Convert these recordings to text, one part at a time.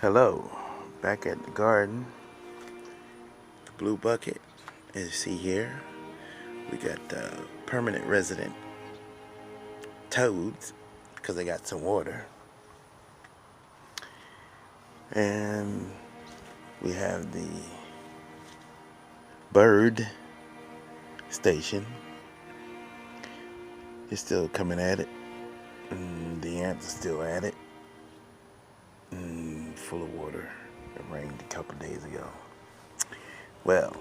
Hello, back at the garden, the blue bucket. As you see here, we got permanent resident toads because they got some water. And we have the bird station. It's still coming at it. And the ants are still at it. Full of water. It rained a couple days ago. Well,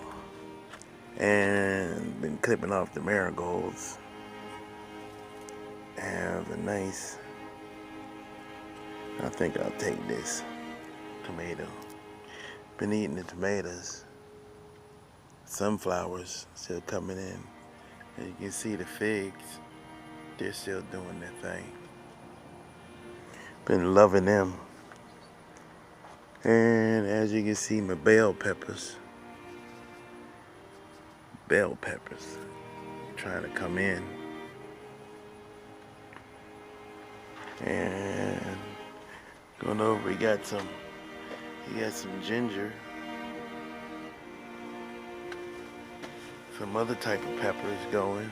and been clipping off the marigolds. Have a nice, I think I'll take this tomato. Been eating the tomatoes. Sunflowers still coming in. And you can see the figs, they're still doing their thing. Been loving them. And as you can see, my bell peppers trying to come in. And going over, he got some ginger, some other type of peppers going.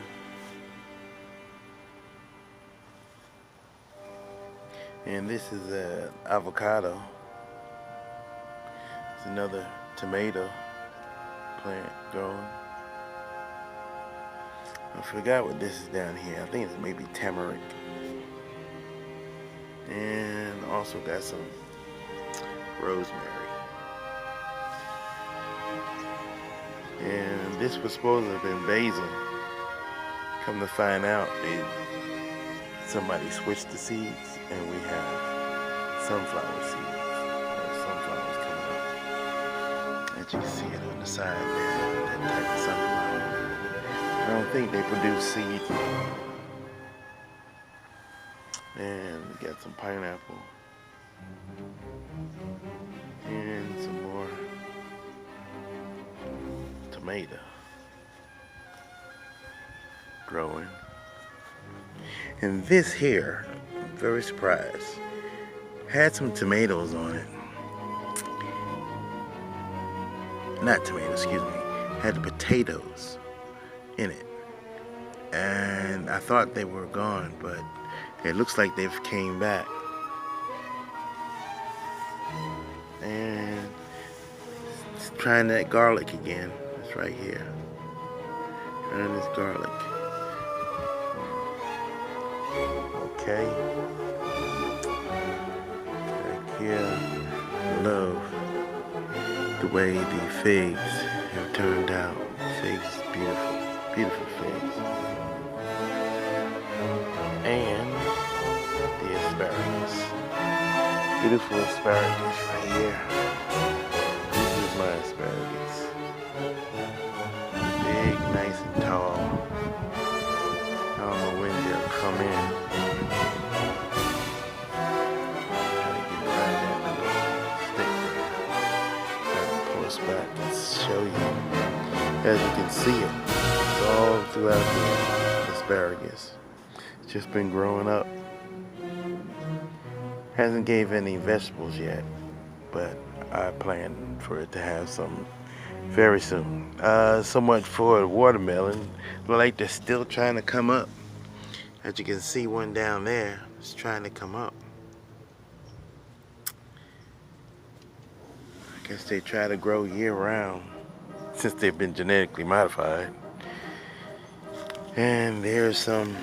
And this is an avocado. It's another tomato plant growing. I forgot what this is down here. I think it's maybe tamarind. And also got some rosemary. And this was supposed to have been basil. Come to find out, somebody switched the seeds, and we have sunflower seeds. Sunflowers coming up. As you can see it on the side there, that type of sunflower. I don't think they produce seeds. And we got some pineapple. And some more tomato growing. And this here, I'm very surprised, had some tomatoes on it. Not tomatoes, excuse me. Had the potatoes in it. And I thought they were gone, but it looks like they've came back. And it's trying that garlic again. It's right here. Trying this garlic. Okay. Back here. Love the way the figs have turned out. Figs, beautiful. Beautiful figs. And the asparagus. Beautiful asparagus right here. This is my asparagus. Big, nice and tall. I don't know when they'll come in. Try to get around that little stick there. Try to pull back and show you. As you can see it, it's all throughout the asparagus. It's just been growing up. Hasn't gave any vegetables yet, but I plan for it to have some very soon. So much for watermelon. Look like they're still trying to come up. As you can see, one down there is trying to come up. I guess they try to grow year round since they've been genetically modified. And there's some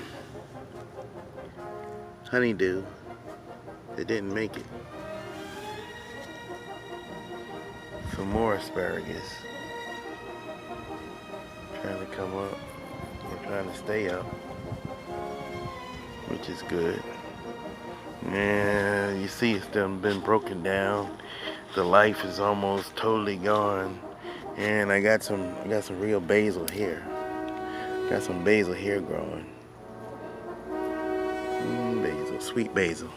honeydew that didn't make it. Some more asparagus trying to come up. They're trying to stay up, which is good. And you see it's done been broken down. The life is almost totally gone. And I got some real basil here. Got some basil here growing. Basil, sweet basil.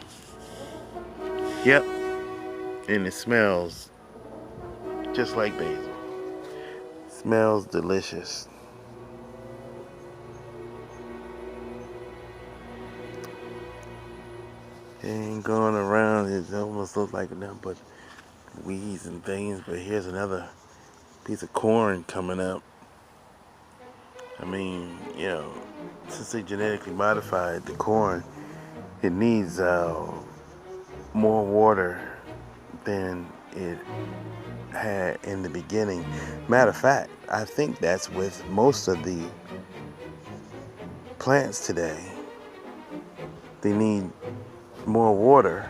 Yep, and it smells just like basil. Smells delicious. And going around, it almost looks like them, but weeds and things, but here's another piece of corn coming up. I mean, since they genetically modified the corn, it needs more water than it had in the beginning. Matter of fact, I think that's with most of the plants today. They need more water,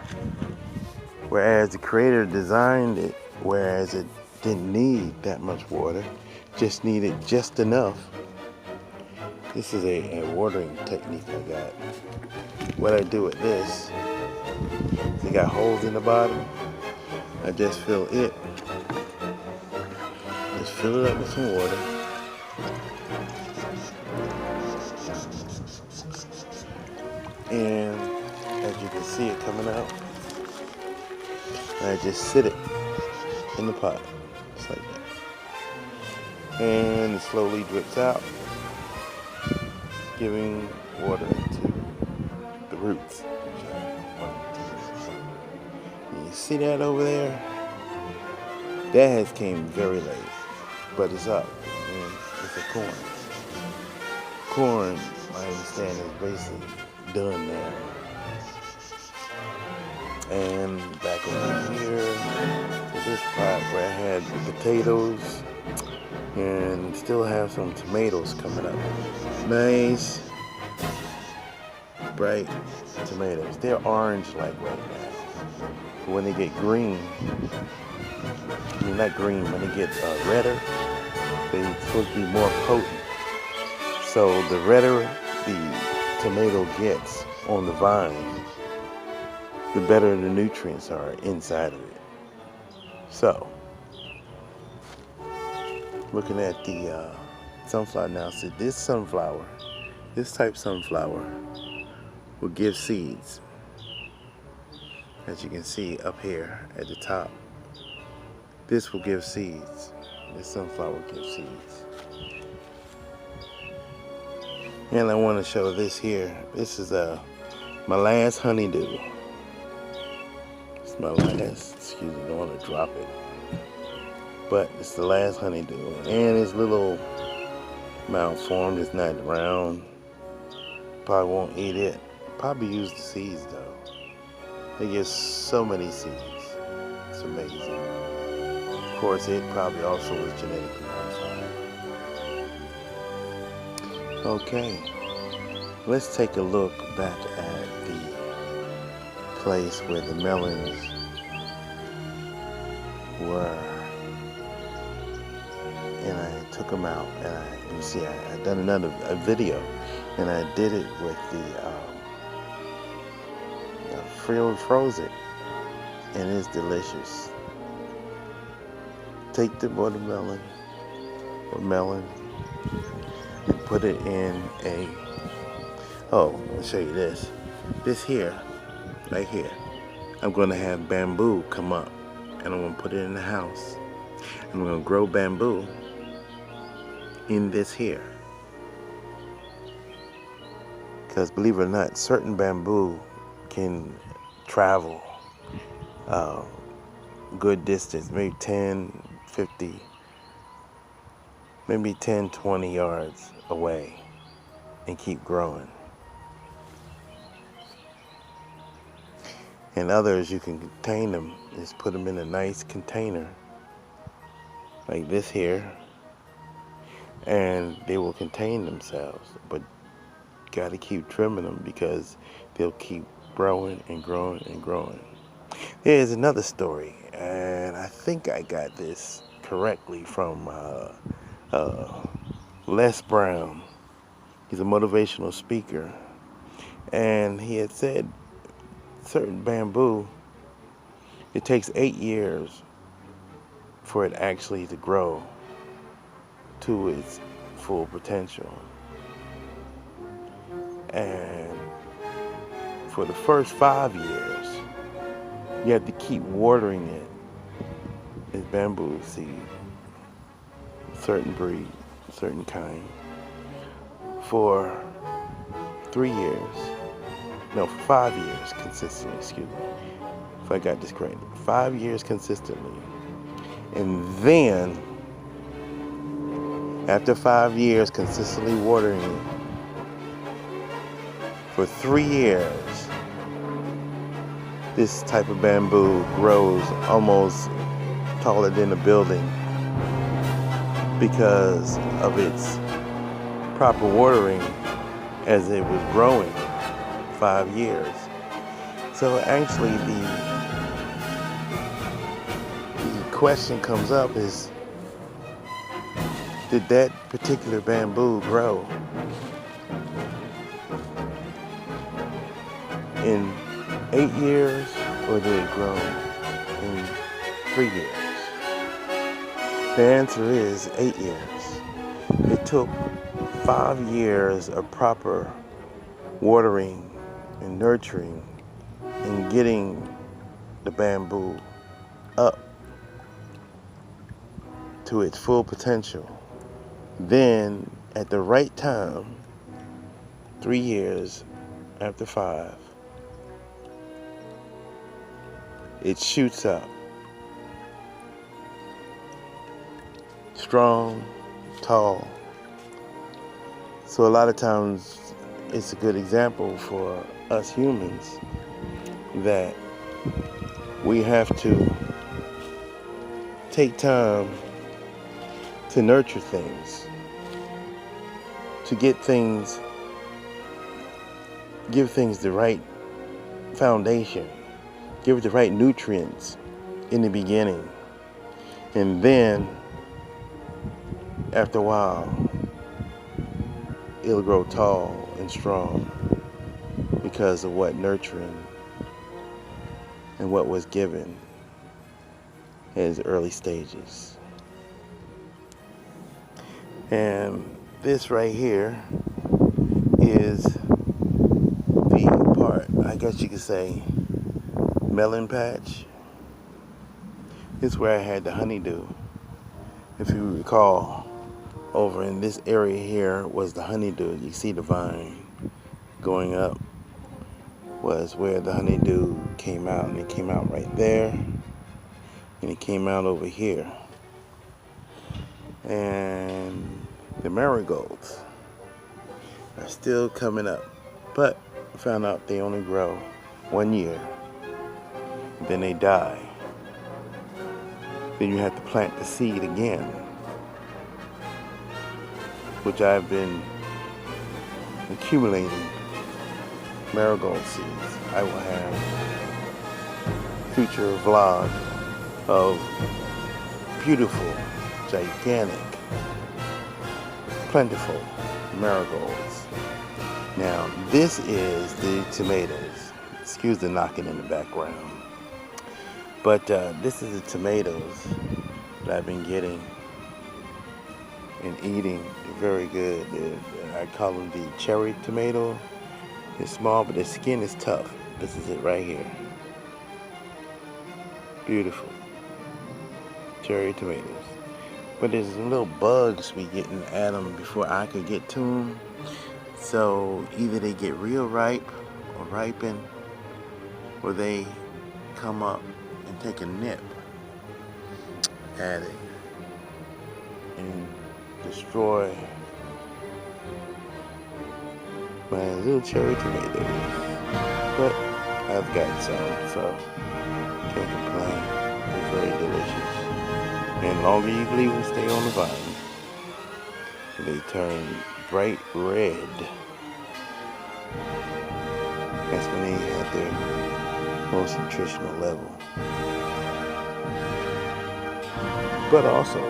whereas the creator designed it whereas it didn't need that much water, just needed just enough. This is a watering technique I got. What I do with this, they got holes in the bottom. I just fill it. Just fill it up with some water. And as you can see it coming out, I just sit it in the pot, just like that. And it slowly drips out, giving water to the roots. You see that over there? That has came very late, but it's up, and it's a corn. Corn, I understand, is basically done now. And back over here to this pot where I had the potatoes, and still have some tomatoes coming up. Nice, bright tomatoes. They're orange like right now. But when they get green, I mean not green, when they get redder, they're supposed to be more potent. So the redder the tomato gets on the vine, the better the nutrients are inside of it. So, looking at the sunflower now, so this type sunflower will give seeds. As you can see up here at the top, this will give seeds. This sunflower will give seeds. And I want to show this here. This is my last honeydew. It's my last, excuse me, I don't want to drop it. But it's the last honeydew. And it's little malformed, it's not round. Probably won't eat it. Probably use the seeds though. They give so many seeds. It's amazing. Of course, it probably also is genetically modified. Okay, let's take a look back at the place where the melons were. And I took them out, and you see I done a video, and I did it with the froze it, and it's delicious. Take the watermelon or melon and put it in I'll show you this. This here, right here, I'm going to have bamboo come up, and I'm going to put it in the house. I'm going to grow bamboo in this here. Because believe it or not, certain bamboo can travel good distance, maybe 10, 50, maybe 10, 20 yards away, and keep growing. And others, you can contain them, just put them in a nice container like this here, and they will contain themselves, but got to keep trimming them because they'll keep growing and growing and growing. Here's another story, and I think I got this correctly from Les Brown. He's a motivational speaker, and he had said certain bamboo, it takes 8 years for it actually to grow to its full potential. And for the first 5 years, you have to keep watering it. It's bamboo seed, certain breed, certain kind. For 3 years, no, for 5 years consistently, excuse me. if I got this correct. 5 years consistently. And then, after 5 years consistently watering it, for 3 years, this type of bamboo grows almost taller than a building because of its proper watering as it was growing. 5 years. So actually the question comes up is, did that particular bamboo grow in 8 years, or did it grow in 3 years? The answer is 8 years. It took 5 years of proper watering and nurturing and getting the bamboo up to its full potential. Then at the right time, 3 years after 5, it shoots up. Strong, tall. So a lot of times it's a good example for us humans that we have to take time to nurture things, to give things the right foundation, give it the right nutrients in the beginning, and then after a while it'll grow tall and strong because of what nurturing and what was given in its early stages. And this right here is the part, I guess you could say, melon patch. This is where I had the honeydew. If you recall, over in this area here was the honeydew. You see the vine going up was where the honeydew came out, and it came out right there, and it came out over here. And the marigolds are still coming up, but I found out they only grow 1 year, then they die. Then you have to plant the seed again, which I've been accumulating marigold seeds. I will have a future vlog of beautiful, gigantic, plentiful marigolds. Now, this is the tomatoes. Excuse the knocking in the background. But this is the tomatoes that I've been getting and eating. They're very good. I call them the cherry tomato. They're small, but their skin is tough. This is it right here. Beautiful. Cherry tomatoes. But there's some little bugs be getting at them before I could get to them. So either they get real ripe or ripen, or they come up and take a nip at it and destroy my little cherry tomatoes. But I've got some, so can't complain. They're very delicious. And the longer you leave them stay on the vine, they turn bright red. That's when they at their most nutritional level. But also,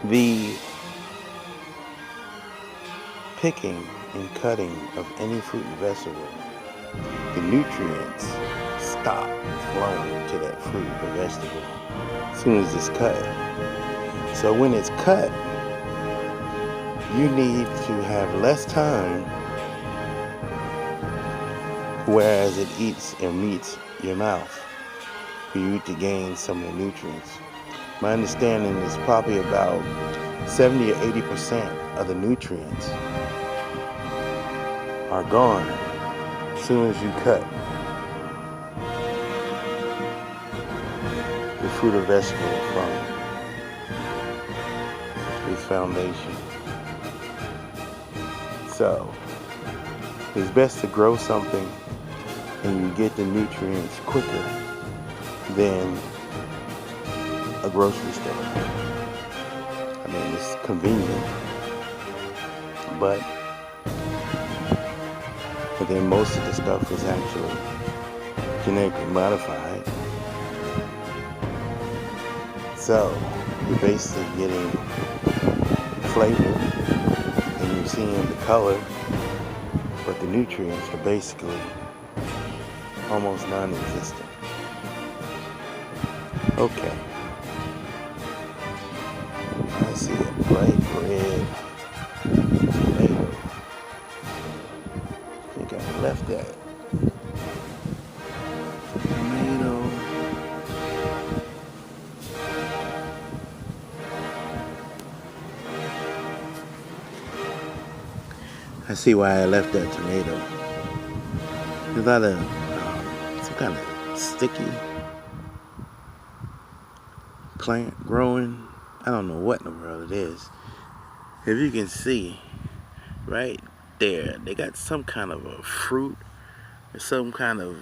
the picking and cutting of any fruit and vegetable, the nutrients stop flowing to that fruit or vegetable as soon as it's cut. So when it's cut, you need to have less time, whereas it eats and meets your mouth, for you to gain some of the nutrients. My understanding is probably about 70 or 80% of the nutrients are gone as soon as you cut the fruit or vegetable from its foundation. So it's best to grow something and you get the nutrients quicker than a grocery store. I mean, it's convenient, but then most of the stuff is actually genetically modified. So you're basically getting flavor and you're seeing the color, but the nutrients are basically almost non-existent. Okay. I see a bright red tomato. I think I left that. Tomato. I see why I left that tomato. There's a lot of some kind of sticky plant growing. I don't know what in the world it is. If you can see right there, they got some kind of a fruit or some kind of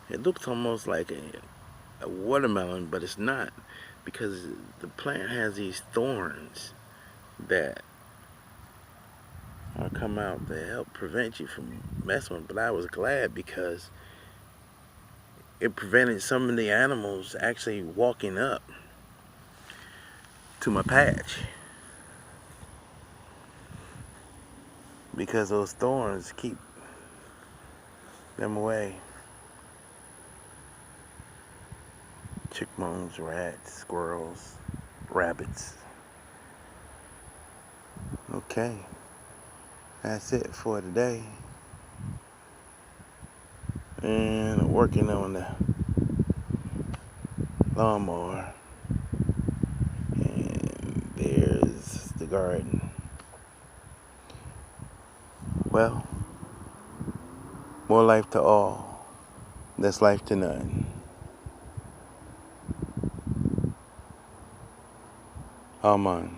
it looks almost like a watermelon, but it's not, because the plant has these thorns that come out to help prevent you from messing with it. But I was glad because it prevented some of the animals actually walking up to my patch, because those thorns keep them away. Chipmunks, rats, squirrels, rabbits. Okay, that's it for today. And I'm working on the lawnmower. And there's the garden. Well, more life to all. Less life to none. Amen.